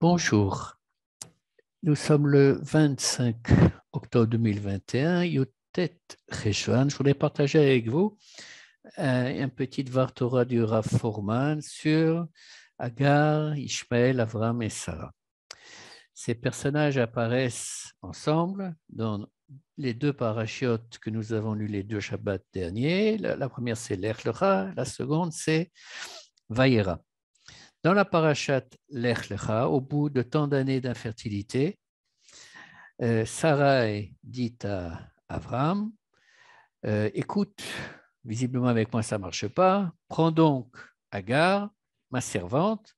Bonjour, nous sommes le 25 octobre 2021, Yotet Reshvan. Je voulais partager avec vous un petit Dvar Torah du Rav Foreman sur Agar, Ishmaël, Avram et Sarah. Ces personnages apparaissent ensemble dans les deux parachiotes que nous avons lus les deux Shabbats derniers. La première, c'est Lech Lecha, la seconde, c'est Vayera. Dans la parachate Lech Lecha, au bout de tant d'années d'infertilité, Sarai dit à Avram, écoute, visiblement avec moi ça ne marche pas, prends donc Agar, ma servante,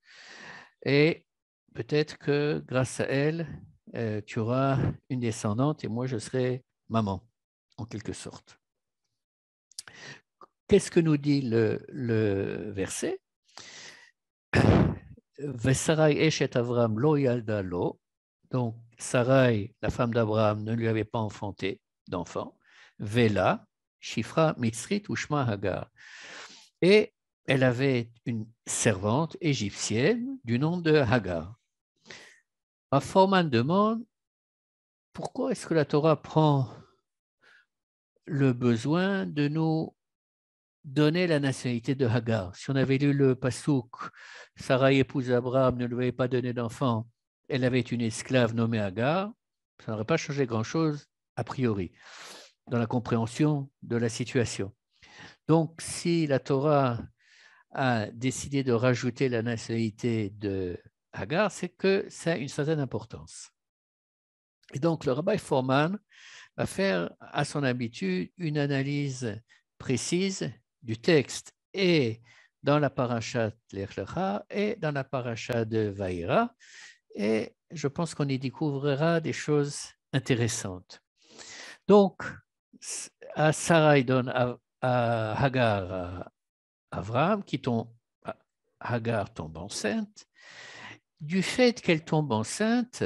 et peut-être que grâce à elle, tu auras une descendante et moi je serai maman, en quelque sorte. Qu'est-ce que nous dit le verset? Vesarai eshet Avram lo yalda lo. Donc, Sarai, la femme d'Abraham, ne lui avait pas enfanté d'enfant. Vela, Shifra, Mitzrit, Ushma, Hagar. Et elle avait une servante égyptienne du nom de Hagar. Foreman demande pourquoi est-ce que la Torah prend le besoin de nous donner la nationalité de Hagar. Si on avait lu le Passouk, Sarai épouse Abraham, ne lui avait pas donné d'enfant, elle avait une esclave nommée Hagar, ça n'aurait pas changé grand-chose a priori dans la compréhension de la situation. Donc, si la Torah a décidé de rajouter la nationalité de Hagar, c'est que ça a une certaine importance. Et donc, le Rabbi Foreman va faire à son habitude une analyse précise du texte et dans la paracha Lech Lecha et dans la paracha de Vayera, et je pense qu'on y découvrira des choses intéressantes. Donc, Sarai donne à Hagar, à Avram, Hagar tombe enceinte. Du fait qu'elle tombe enceinte,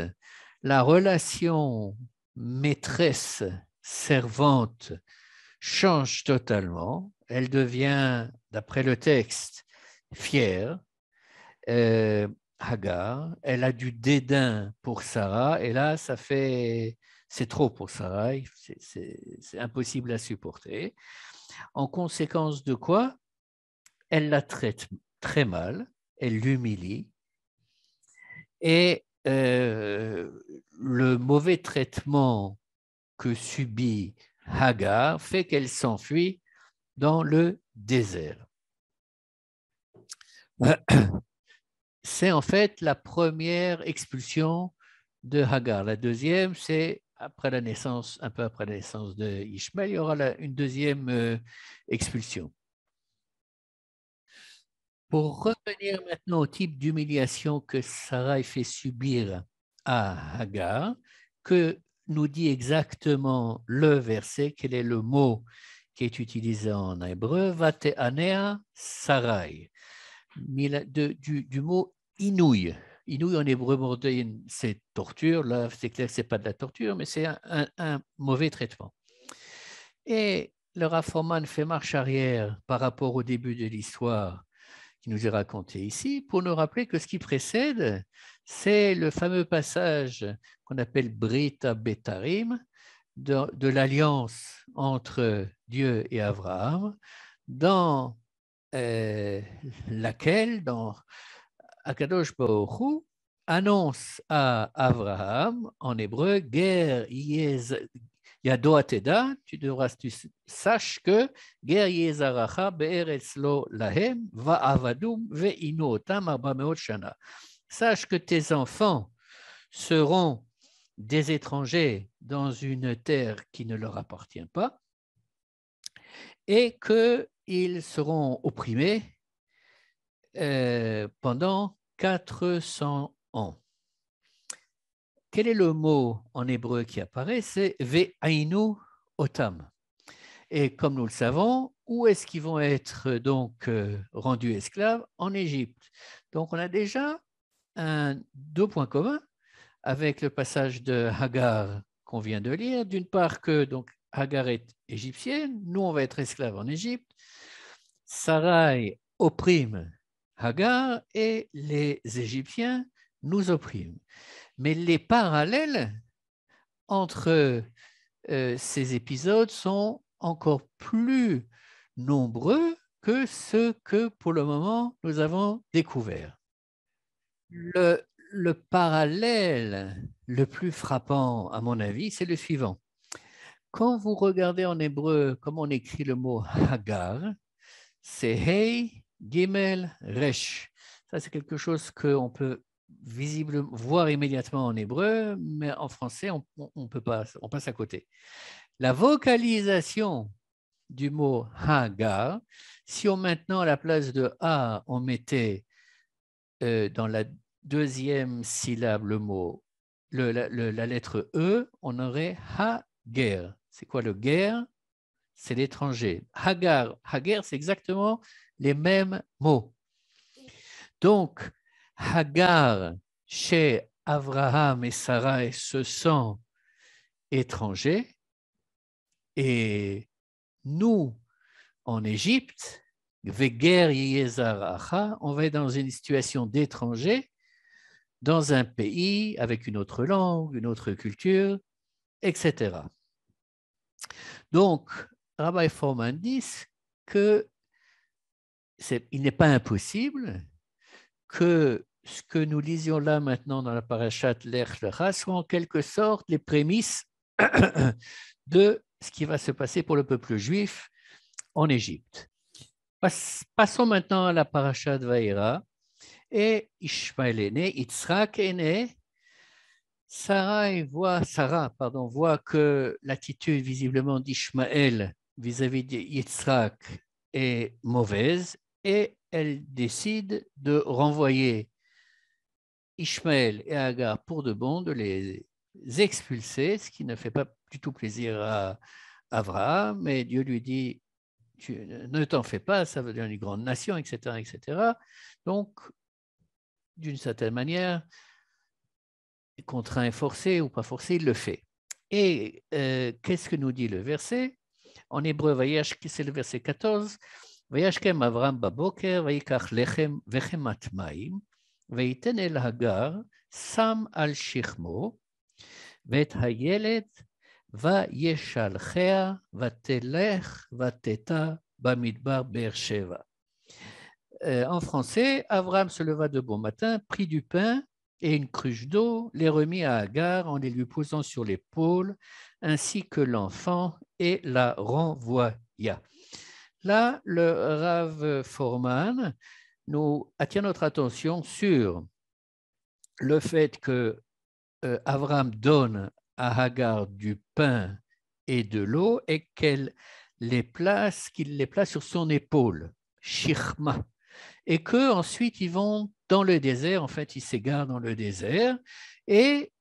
la relation maîtresse-servante change totalement. Elle devient, d'après le texte, fière. Hagar, elle a du dédain pour Sarah, et là, c'est trop pour Sarah, c'est impossible à supporter. En conséquence de quoi, elle la traite très mal, elle l'humilie, et le mauvais traitement que subit Hagar fait qu'elle s'enfuit dans le désert. C'est en fait la première expulsion de Hagar. La deuxième, c'est après la naissance, un peu après la naissance de Ishmaël, il y aura une deuxième expulsion. Pour revenir maintenant au type d'humiliation que Sarai fait subir à Hagar, que nous dit exactement le verset, quel est le mot qui est utilisé en hébreu, Vate'anea Sarai, du mot inouï. Inouï en hébreu moderne, c'est torture. Là, c'est clair que ce n'est pas de la torture, mais c'est un mauvais traitement. Et le Rav Foreman fait marche arrière par rapport au début de l'histoire qui nous est raconté ici, pour nous rappeler que ce qui précède, c'est le fameux passage qu'on appelle Brit Betarim, de l'alliance entre Dieu et Abraham, dans laquelle, dans Akadosh Baruch Hu, annonce à Abraham, en hébreu, Ger Yado Ateda, tu saches que Ger Yezaracha Be'eretz Lo Lahem Va Avadum Ve'inu Otam Arba Meot Shana. Sache que tes enfants seront des étrangers dans une terre qui ne leur appartient pas et qu'ils seront opprimés pendant 400 ans. Quel est le mot en hébreu qui apparaît? C'est ve'ainu otam. Et comme nous le savons, où est-ce qu'ils vont être donc rendus esclaves? En Égypte. Donc on a déjà deux points communs avec le passage de Hagar qu'on vient de lire. D'une part que donc Hagar est égyptienne, nous on va être esclaves en Égypte. Sarai opprime Hagar et les Égyptiens nous opprime. Mais les parallèles entre ces épisodes sont encore plus nombreux que ceux que, pour le moment, nous avons découverts. Le parallèle le plus frappant, à mon avis, c'est le suivant. Quand vous regardez en hébreu comment on écrit le mot Hagar, c'est Hey, Gimel, Resh. Ça, c'est quelque chose qu'on peut visiblement voir immédiatement en hébreu, mais en français, on peut pas, on passe à côté. La vocalisation du mot Hagar, si on maintenant à la place de A, on mettait dans la deuxième syllabe le mot, la lettre E, on aurait Hager. C'est quoi le guerre? C'est l'étranger. Hagar, Hager, c'est exactement les mêmes mots. Donc, Hagar, chez Abraham et Sarai, se sent étranger, et nous, en Égypte, Veger Yezar Acha, on va être dans une situation d'étranger, dans un pays avec une autre langue, une autre culture, etc. Donc, Rabbi Fohrman dit qu'il n'est pas impossible que ce que nous lisions là maintenant dans la parashat Lech Lecha soit en quelque sorte les prémices de ce qui va se passer pour le peuple juif en Égypte. Passons maintenant à la parashat Vaïra. Et Ishmaël est né, Yitzhak est né. Sarah voit que l'attitude visiblement d'Ishmaël vis-à-vis de Yitzhak est mauvaise et elle décide de renvoyer Ishmaël et Agar pour de bon, de les expulser, ce qui ne fait pas du tout plaisir à Abraham, mais Dieu lui dit ne t'en fais pas, ça veut dire une grande nation, etc., etc. Donc, d'une certaine manière, contraint et forcé ou pas forcé, il le fait. Et qu'est-ce que nous dit le verset? En hébreu, c'est le verset 14. וישכם אברהם בבוקר, ויקח לחם וחמת מים, ויתן אל הגר, שם על שכמו, ואת הילד, וישלחיה, ותלך ותטע במדבר באר שבע. En français, Abraham se leva de bon matin, prit du pain et une cruche d'eau, les remit à Agar en les lui posant sur l'épaule, ainsi que l'enfant, et la renvoya. Là, le Rav Fohrman nous attire notre attention sur le fait que Abraham donne à Agar du pain et de l'eau et qu'il les place sur son épaule, shirma, et qu'ensuite ils vont dans le désert, en fait ils s'égarent dans le désert, et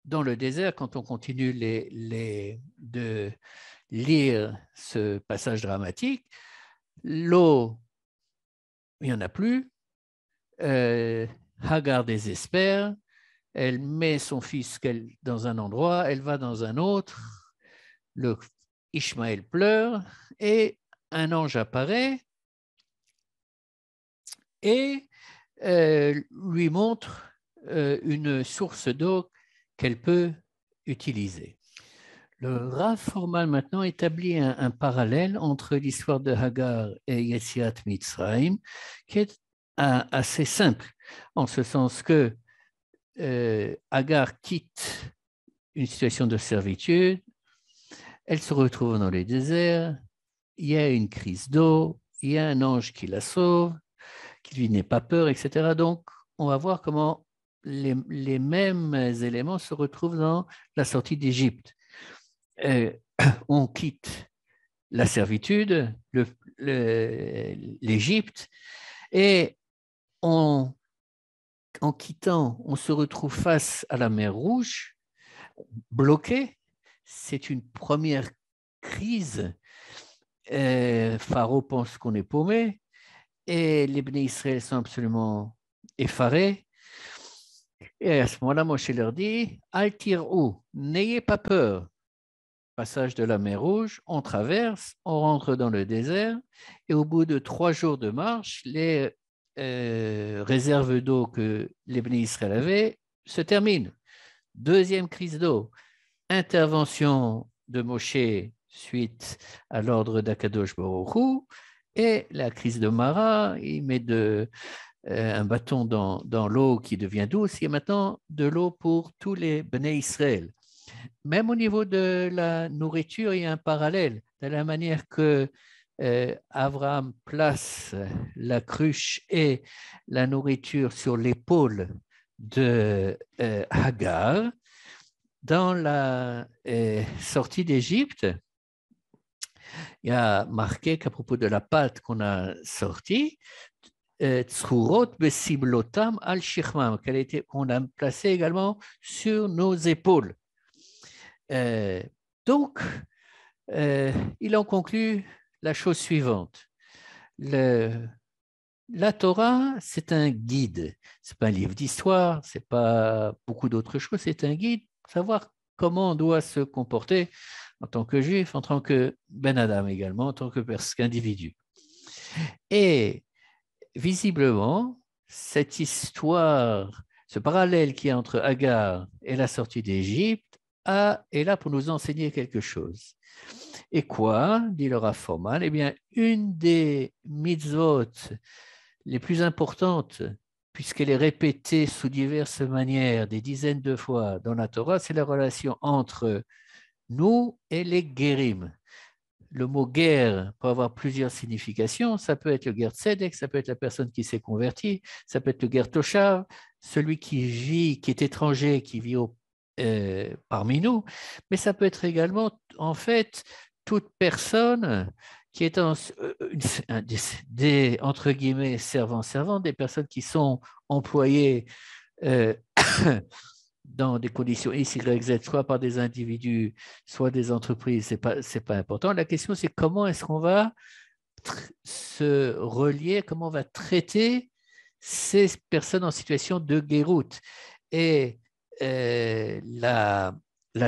dans le désert, quand on continue de lire ce passage dramatique, l'eau, il n'y en a plus, Hagar désespère, elle met son fils dans un endroit, elle va dans un autre, le Ishmaël pleure, et un ange apparaît et lui montre une source d'eau qu'elle peut utiliser. Le Rav Fohrman maintenant établit un parallèle entre l'histoire de Hagar et Yetziat Mitzrayim, qui est assez simple, en ce sens que Hagar quitte une situation de servitude, elle se retrouve dans les déserts, il y a une crise d'eau, il y a un ange qui la sauve, qui lui n'est pas peur, etc. Donc, on va voir comment les mêmes éléments se retrouvent dans la sortie d'Égypte. On quitte la servitude, l'Égypte, et en quittant, on se retrouve face à la mer Rouge, bloqué. C'est une première crise. Pharaon pense qu'on est paumé, et les Bnei Israël sont absolument effarés. Et à ce moment-là, Moshe leur dit, Al tir'u, n'ayez pas peur. Passage de la mer Rouge, on traverse, on rentre dans le désert, et au bout de 3 jours de marche, les réserve d'eau que les Béné Israël avaient se termine. Deuxième crise d'eau, intervention de Moshe suite à l'ordre d'Akadosh Baruch Hu, et la crise de Mara, il met un bâton dans l'eau qui devient douce, il y a maintenant de l'eau pour tous les Béné Israël. Même au niveau de la nourriture, il y a un parallèle, de la manière que Abraham place la cruche et la nourriture sur l'épaule de Hagar. Dans la sortie d'Égypte, il y a marqué qu'à propos de la pâte qu'on a sortie, Tzurot besiblotam al shichmam, qu'on a placée également sur nos épaules. Donc, il en conclut la chose suivante. La Torah, c'est un guide. Ce n'est pas un livre d'histoire, ce n'est pas beaucoup d'autres choses, c'est un guide pour savoir comment on doit se comporter en tant que juif, en tant que Ben Adam également, en tant qu'individu. Et visiblement, cette histoire, ce parallèle qui est entre Agar et la sortie d'Égypte est là pour nous enseigner quelque chose. Et quoi, dit le Rav Forman? Eh bien, une des mitzvot les plus importantes, puisqu'elle est répétée sous diverses manières, des dizaines de fois dans la Torah, c'est la relation entre nous et les guérim. Le mot guerre peut avoir plusieurs significations. Ça peut être le guerre tzedek, ça peut être la personne qui s'est convertie, ça peut être le guerre toshav, celui qui vit, qui est étranger, qui vit parmi nous, mais ça peut être également, en fait, toute personne qui est entre guillemets servants, des personnes qui sont employées dans des conditions X, Y, Z, soit par des individus, soit des entreprises, c'est pas important. La question, c'est comment est-ce qu'on va se relier, comment on va traiter ces personnes en situation de guéroute. Et la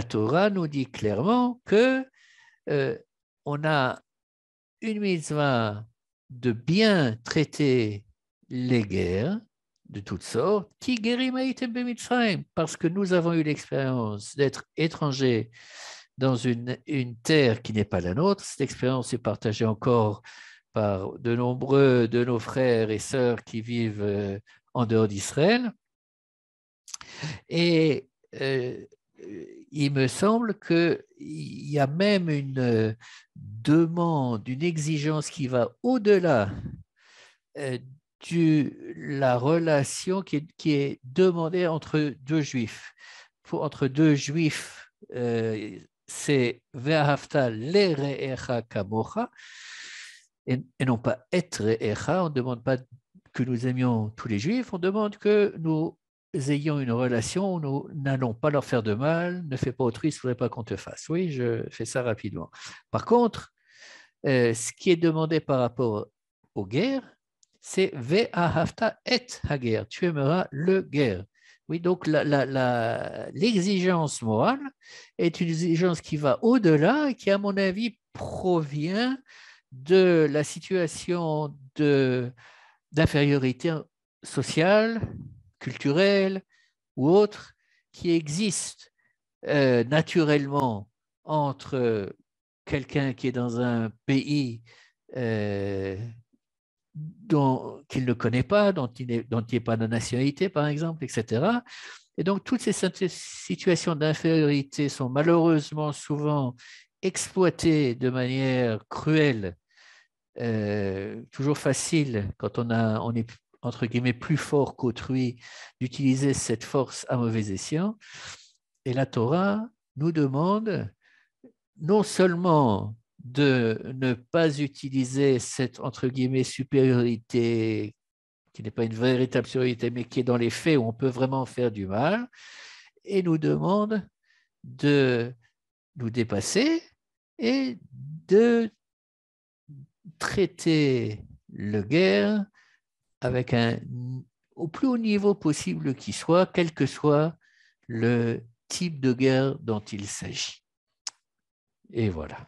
Torah nous dit clairement que on a une mitzvah de bien traiter les guerres de toutes sortes, qui guérit Maïtem Bemitzrayim, parce que nous avons eu l'expérience d'être étrangers dans une terre qui n'est pas la nôtre. Cette expérience est partagée encore par de nombreux de nos frères et sœurs qui vivent en dehors d'Israël. Et il me semble qu'il y a même une demande, une exigence qui va au-delà de la relation qui est demandée entre deux juifs. Entre deux juifs, c'est Ve'ahavta lere'echa kamocha, et non pas et re'echa. On ne demande pas que nous aimions tous les juifs, on demande que nous ayons une relation où nous n'allons pas leur faire de mal, ne fais pas autrui, il ne faudrait pas qu'on te fasse. Oui, je fais ça rapidement. Par contre, ce qui est demandé par rapport aux guerres, c'est Ve'ahavta et hager, tu aimeras le guerre. Oui, donc l'exigence morale est une exigence qui va au-delà et qui, à mon avis, provient de la situation d'infériorité sociale, culturelle ou autre qui existe naturellement entre quelqu'un qui est dans un pays qu'il ne connaît pas, dont il n'est pas de nationalité, par exemple, etc. Et donc, toutes ces situations d'infériorité sont malheureusement souvent exploitées de manière cruelle, toujours facile quand on est entre guillemets plus fort qu'autrui d'utiliser cette force à mauvais escient. Et la Torah nous demande non seulement de ne pas utiliser cette, entre guillemets, supériorité, qui n'est pas une véritable supériorité, mais qui est dans les faits où on peut vraiment faire du mal, et nous demande de nous dépasser et de traiter le guerre avec au plus haut niveau possible qui soit, quel que soit le type de guerre dont il s'agit. Et voilà.